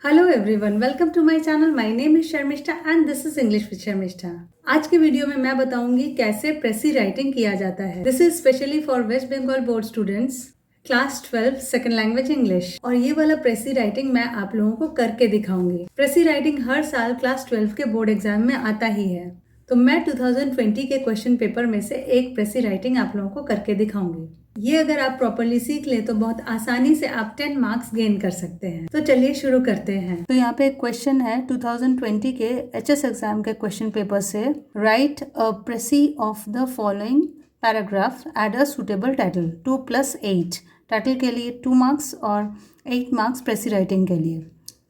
Hello everyone, welcome to my channel. My name is Sharmishtha and this is English with Sharmishtha. आज के video में मैं बताऊंगी कैसे प्रेसी राइटिंग किया जाता है। This is specially for West Bengal board students, class 12 second language English. और ये वाला प्रेसी राइटिंग मैं आप लोगों को करके दिखाऊंगी। प्रेसी राइटिंग हर साल क्लास 12 के बोर्ड एग्जाम में आता ही है, तो मैं 2020 के क्वेश्चन पेपर में से एक प्रेसी राइटिंग आप लोगों को करके दिखाऊंगी। ये अगर आप प्रॉपरली सीख ले तो बहुत आसानी से आप 10 मार्क्स गेन कर सकते हैं। तो चलिए शुरू करते हैं। तो यहाँ पे एक क्वेश्चन है 2020 के एचएस एग्जाम के क्वेश्चन पेपर से। Write a precis of the following paragraph add a suitable title 2+8। Title के लिए 2 मार्क्स और 8 मार्क्स प्रेसी राइटिंग के लिए।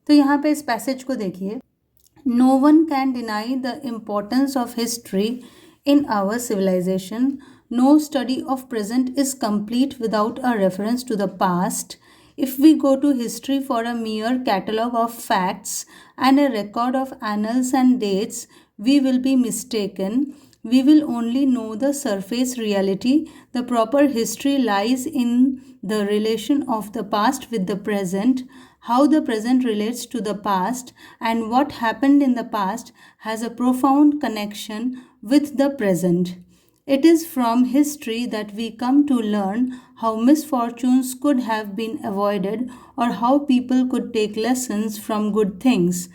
तो यहाँ पे इस पैसेज को देखिए। No one can deny the importance of history in our civilization. No study of present is complete without a reference to the past. If we go to history for a mere catalogue of facts and a record of annals and dates, we will be mistaken. We will only know the surface reality. The proper history lies in the relation of the past with the present. How the present relates to the past and what happened in the past has a profound connection with the present. It is from history that we come to learn how misfortunes could have been avoided or how people could take lessons from good things.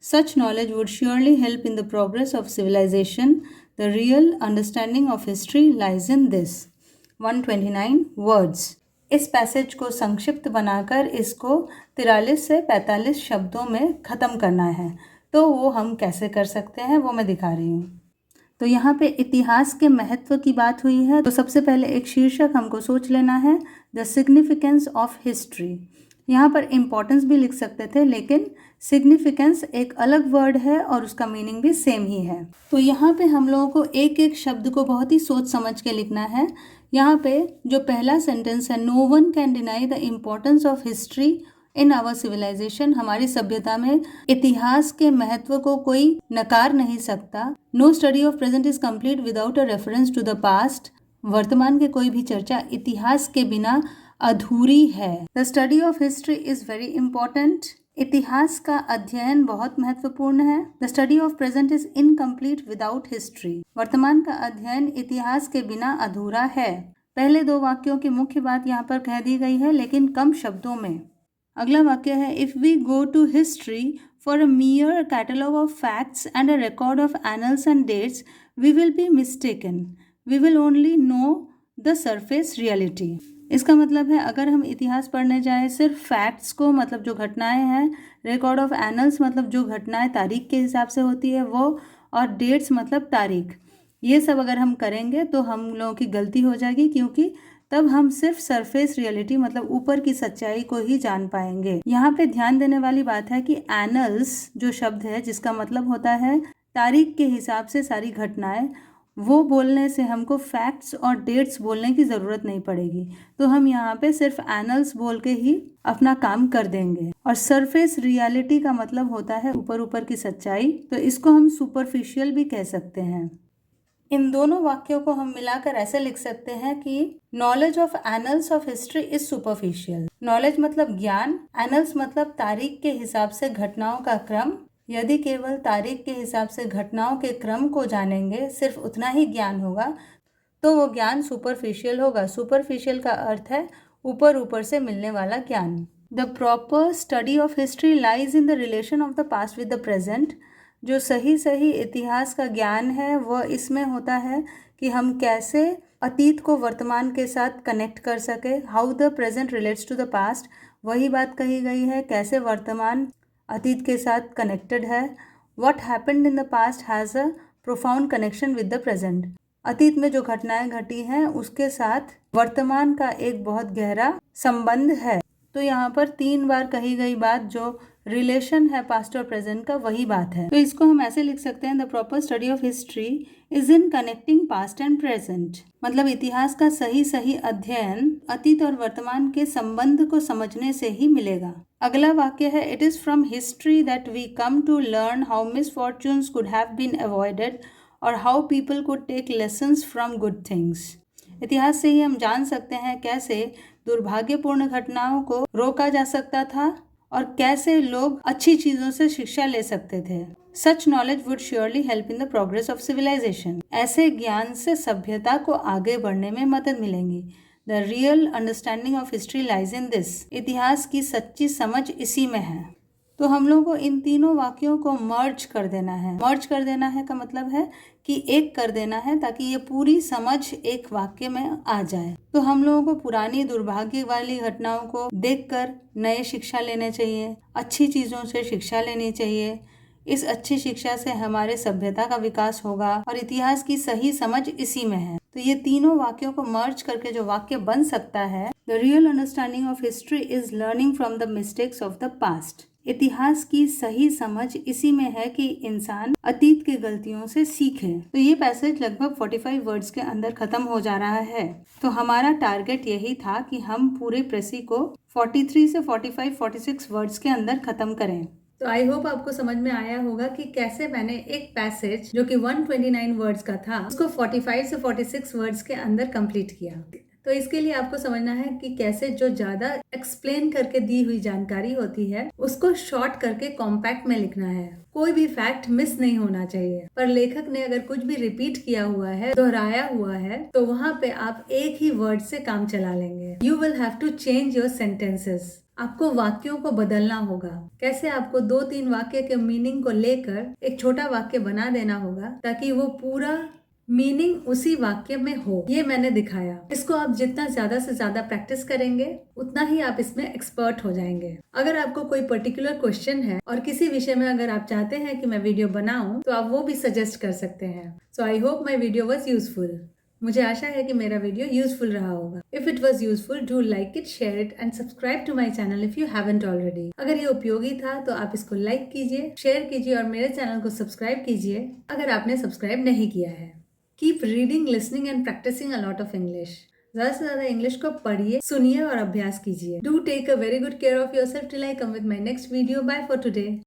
Such knowledge would surely help in the progress of civilization. The real understanding of history lies in this. 129 words. इस passage को संक्षिप्त बनाकर इसको 43 से 45 शब्दों में ख़त्म करना है। तो वो हम कैसे कर सकते हैं वो मैं दिखा रही हूँ। तो यहाँ पे इतिहास के महत्व की बात हुई है, तो सबसे पहले एक शीर्षक हमको सोच लेना है, द सिग्निफिकेंस ऑफ हिस्ट्री। यहाँ पर इम्पोर्टेंस भी लिख सकते थे, लेकिन सिग्निफिकेंस एक अलग वर्ड है और उसका मीनिंग भी सेम ही है। तो यहाँ पे हम लोगों को एक एक शब्द को बहुत ही सोच समझ के लिखना है। यहाँ पे जो पहला सेंटेंस है, no one can deny the importance of history in our civilisation, हमारी सभ्यता में इतिहास के महत्व को कोई नकार नहीं सकता। No study of present is complete without a reference to the past, वर्तमान के कोई भी चर्चा इतिहास के बिना अधूरी है। The study of history is very important, इतिहास का अध्ययन बहुत महत्वपूर्ण है। The study of present is incomplete without history, वर्तमान का अध्ययन इतिहास के बिना अधूरा है। पहले दो वाक्यों की मुख्य बात यहाँ पर कह दी गई है, लेकिन कम शब्दों में। अगला वाक्य है, if we go to history for a mere catalogue of facts and a record of annals and dates, we will be mistaken, we will only know the surface reality. इसका मतलब है, अगर हम इतिहास पढ़ने जाएं सिर्फ फैक्ट्स को, मतलब जो घटनाएं हैं, रिकॉर्ड ऑफ एनल्स मतलब जो घटनाएं तारीख के हिसाब से होती है वो, और डेट्स मतलब तारीख, ये सब अगर हम करेंगे तो हम लोगों की गलती हो जाएगी, क्योंकि तब हम सिर्फ सरफेस रियलिटी मतलब ऊपर की सच्चाई को ही जान पाएंगे। यहाँ पे ध्यान देने वाली बात है कि एनल्स जो शब्द है, जिसका मतलब होता है तारीख के हिसाब से सारी घटनाएं, वो बोलने से हमको फैक्ट्स और डेट्स बोलने की ज़रूरत नहीं पड़ेगी। तो हम यहाँ पे सिर्फ एनल्स बोल के ही अपना काम कर देंगे। और सरफेस रियलिटी का मतलब होता है ऊपर ऊपर की सच्चाई, तो इसको हम सुपरफिशियल भी कह सकते हैं। इन दोनों वाक्यों को हम मिलाकर ऐसे लिख सकते हैं कि knowledge of annuls of history is superficial. Knowledge मतलब ज्ञान, एनल्स मतलब तारीख के हिसाब से घटनाओं का क्रम। यदि केवल तारीख के हिसाब से घटनाओं के क्रम को जानेंगे, सिर्फ उतना ही ज्ञान होगा, तो वो ज्ञान सुपरफिशियल होगा। सुपरफिशियल का अर्थ है ऊपर ऊपर से मिलने वाला ज्ञान। The proper study of history lies in the relation of the past with the present. जो सही इतिहास का ज्ञान है वह इसमें होता है कि हम कैसे अतीत को वर्तमान के साथ कनेक्ट कर सके। How the present relates to the past, वही बात कही गई है, कैसे वर्तमान अतीत के साथ कनेक्टेड है। What happened in the past has a profound connection with the present, अतीत में जो घटनाएं घटी हैं उसके साथ वर्तमान का एक बहुत गहरा संबंध है। तो यहाँ पर 3 बार कही गई बात जो रिलेशन है पास्ट और प्रेजेंट का, वही बात है। तो इसको हम ऐसे लिख सकते हैं, the proper study of history is in connecting past and present, मतलब इतिहास का सही अध्ययन अतीत और वर्तमान के संबंध को समझने से ही मिलेगा। अगला वाक्य है, it is from history that we come to learn how misfortunes could have been avoided और how people could take lessons from good things. इतिहास से ही हम जान सकते हैं कैसे दुर्भाग्यपूर्ण घटनाओं को रोका जा सकता था और कैसे लोग अच्छी चीजों से शिक्षा ले सकते थे। Such knowledge would surely help in the progress of civilisation. ऐसे ज्ञान से सभ्यता को आगे बढ़ने में मदद मिलेंगी। The real understanding of history lies in this. इतिहास की सच्ची समझ इसी में है। तो हम लोगों को इन तीनों वाक्यों को मर्ज कर देना है। मर्ज कर देना है का मतलब है कि एक कर देना है, ताकि ये पूरी समझ एक वाक्य में आ जाए। तो हम लोगों को पुरानी दुर्भाग्य वाली घटनाओं को देखकर नए शिक्षा लेने चाहिए, अच्छी चीजों से शिक्षा लेनी चाहिए। इस अच्छी शिक्षा से हमारे सभ्यता का विकास होगा और इतिहास की सही समझ इसी में है। तो ये तीनों वाक्यों को मर्ज करके जो वाक्य बन सकता है, the real understanding of history is learning from the mistakes of the past. इतिहास की सही समझ इसी में है कि इंसान अतीत की गलतियों से सीखे। तो ये पैसेज लगभग 45 वर्ड्स के अंदर खत्म हो जा रहा है। तो हमारा टारगेट यही था कि हम पूरे प्रेसी को 43 से 45-46 वर्ड्स के अंदर खत्म करें। तो आई होप आपको समझ में आया होगा कि कैसे मैंने एक पैसेज जो कि 129 वर्ड्स का था उसको 45 से 46 वर्ड्स के अंदर कंप्लीट किया। तो इसके लिए आपको समझना है कि कैसे जो ज्यादा एक्सप्लेन करके दी हुई जानकारी होती है उसको शॉर्ट करके कॉम्पैक्ट में लिखना है। कोई भी फैक्ट मिस नहीं होना चाहिए, पर लेखक ने अगर कुछ भी रिपीट किया हुआ है, दोहराया हुआ है, तो वहाँ पे आप एक ही वर्ड से काम चला लेंगे। You will have to change your sentences. आपको वाक्यों को बदलना होगा। कैसे आपको 2-3 वाक्य के मीनिंग को लेकर एक छोटा वाक्य बना देना होगा ताकि वो पूरा मीनिंग उसी वाक्य में हो, ये मैंने दिखाया। इसको आप जितना ज्यादा से ज्यादा प्रैक्टिस करेंगे उतना ही आप इसमें एक्सपर्ट हो जाएंगे। अगर आपको कोई पर्टिकुलर क्वेश्चन है और किसी विषय में अगर आप चाहते हैं कि मैं वीडियो बनाऊं तो आप वो भी सजेस्ट कर सकते हैं। So I hope my video was useful. मुझे आशा है कि मेरा वीडियो यूजफुल रहा होगा। If it was useful, do like it, share it and subscribe to my channel if you haven't already. अगर ये उपयोगी था तो आप इसको लाइक कीजिए, शेयर कीजिए और मेरे चैनल को सब्सक्राइब कीजिए अगर आपने सब्सक्राइब नहीं किया है। Keep reading, listening and practising a lot of English. ज्यादा से ज्यादा इंग्लिश को पढ़िए, सुनिए और अभ्यास कीजिए। Do take a very good care of yourself till I come with my next video. Bye for today.